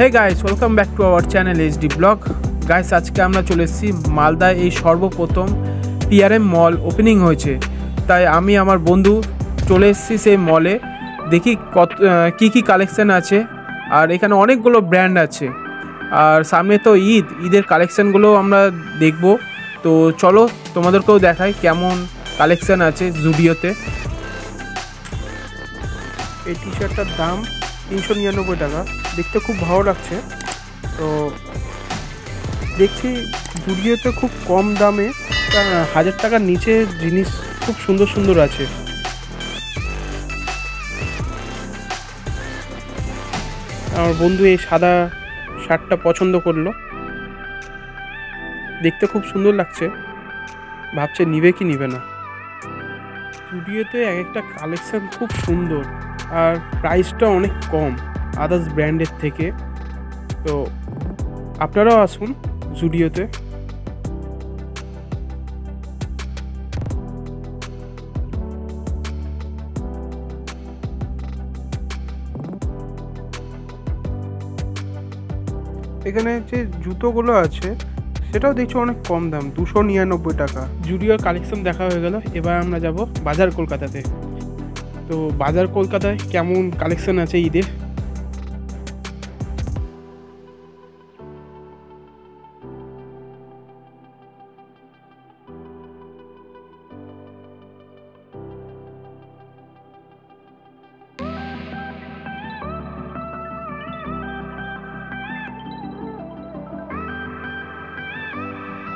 Hey guys, welcome back to our channel HD blog. Guys, আজকে আমরা চলে এসেছি মালদায়। এই সর্বপ্রথম পিআরএম মল ওপেনিং হয়েছে, তাই আমি আমার বন্ধু চলে এসেছি সেই মলে। দেখি কী কালেকশান আছে। আর এখানে অনেকগুলো ব্র্যান্ড আছে, আর সামনে তো ঈদের কালেকশানগুলো আমরা দেখব। তো চলো তোমাদেরকেও দেখাই কেমন কালেকশান আছে জুডিওতে। এই টি শার্টটার দাম 399 টাকা। দেখতে খুব ভালো লাগছে। তো দেখছি জুডিওতে খুব কম দামে 1000 টাকার নিচে জিনিস খুব সুন্দর সুন্দর আছে। আমার বন্ধু এই সাদা শার্টটা পছন্দ করলো, দেখতে খুব সুন্দর লাগছে, ভাবছে নিবে কি নিবে না। জুডিওতে এক একটা কালেকশান খুব সুন্দর, আর প্রাইসটা অনেক কম আদার্স ব্র্যান্ডের থেকে। তো আপনারাও আসুন জুডিওতে। এখানে যে জুতোগুলো আছে সেটাও দেখছি অনেক কম দাম, 299 টাকা। জুডিওর কালেকশন দেখা হয়ে গেল, এবার আমরা যাব বাজার কলকাতাতে। তো বাজার কলকাতায় কেমন কালেকশন আছে ঈদের।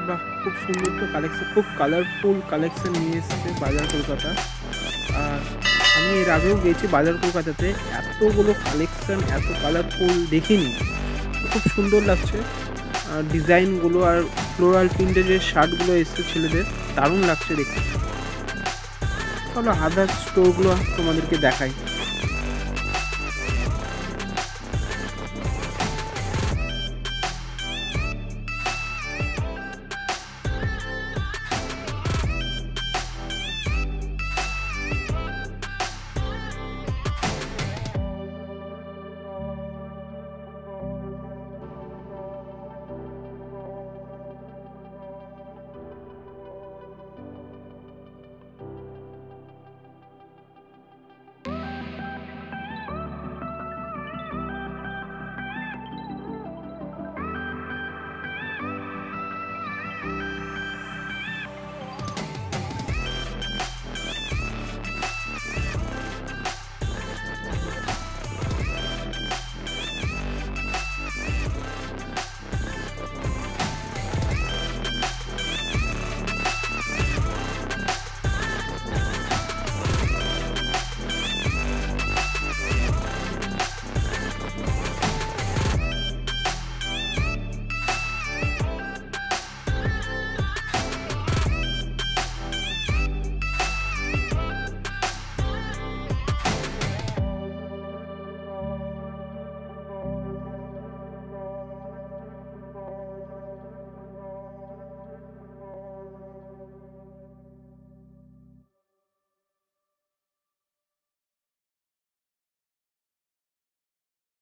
বাহ, খুব সুন্দর তো কালেকশন, খুব কালারফুল কালেকশন নিয়ে এসেছে বাজার কলকাতা। আর আমি এর আগেও গেছি বাজার কলকাতাতে, এতগুলো কালেকশন এত কালারফুল দেখিনি। খুব সুন্দর লাগছে আর ডিজাইনগুলো, আর ফ্লোরাল প্রিন্টের যে শার্টগুলো এসছে ছেলেদের, দারুণ লাগছে দেখতে। চলো আদার স্টোরগুলো তোমাদেরকে দেখাই।